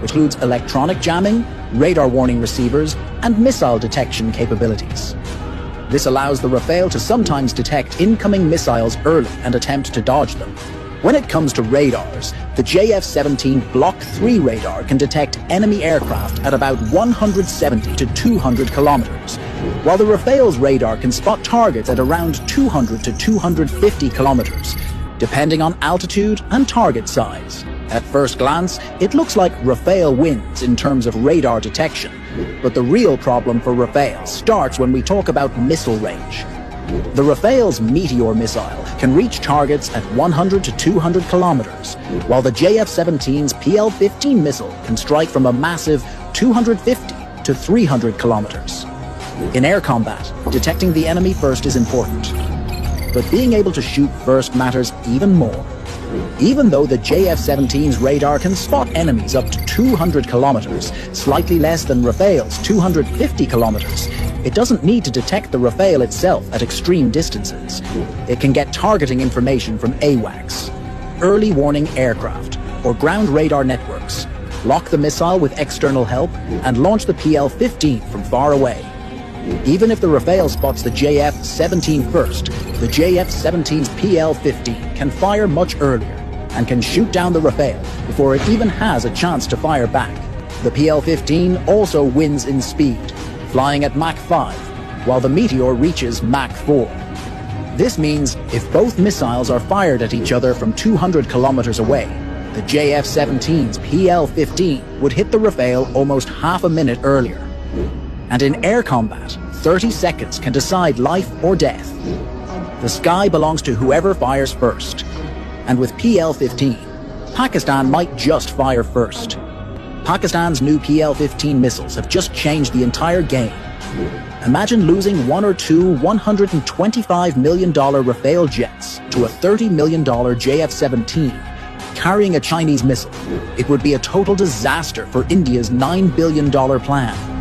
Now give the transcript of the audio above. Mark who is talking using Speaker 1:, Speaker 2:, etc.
Speaker 1: which includes electronic jamming, radar warning receivers, and missile detection capabilities. This allows the Rafale to sometimes detect incoming missiles early and attempt to dodge them. When it comes to radars, the JF-17 Block 3 radar can detect enemy aircraft at about 170 to 200 kilometers, while the Rafale's radar can spot targets at around 200 to 250 kilometers, depending on altitude and target size. At first glance, it looks like Rafale wins in terms of radar detection, but the real problem for Rafale starts when we talk about missile range. The Rafale's Meteor missile can reach targets at 100 to 200 kilometers, while the JF-17's PL-15 missile can strike from a massive 250 to 300 kilometers. In air combat, detecting the enemy first is important, but being able to shoot first matters even more. Even though the JF-17's radar can spot enemies up to 200 kilometers, slightly less than Rafale's 250 kilometers, it doesn't need to detect the Rafale itself at extreme distances. It can get targeting information from AWACS, early warning aircraft, or ground radar networks, lock the missile with external help, and launch the PL-15 from far away. Even if the Rafale spots the JF-17 first, the JF-17's PL-15 can fire much earlier and can shoot down the Rafale before it even has a chance to fire back. The PL-15 also wins in speed, flying at Mach 5, while the Meteor reaches Mach 4. This means if both missiles are fired at each other from 200 kilometers away, the JF-17's PL-15 would hit the Rafale almost half a minute earlier. And in air combat, 30 seconds can decide life or death. The sky belongs to whoever fires first. And with PL-15, Pakistan might just fire first. Pakistan's new PL-15 missiles have just changed the entire game. Imagine losing one or two $125 million Rafale jets to a $30 million JF-17 carrying a Chinese missile. It would be a total disaster for India's $9 billion plan.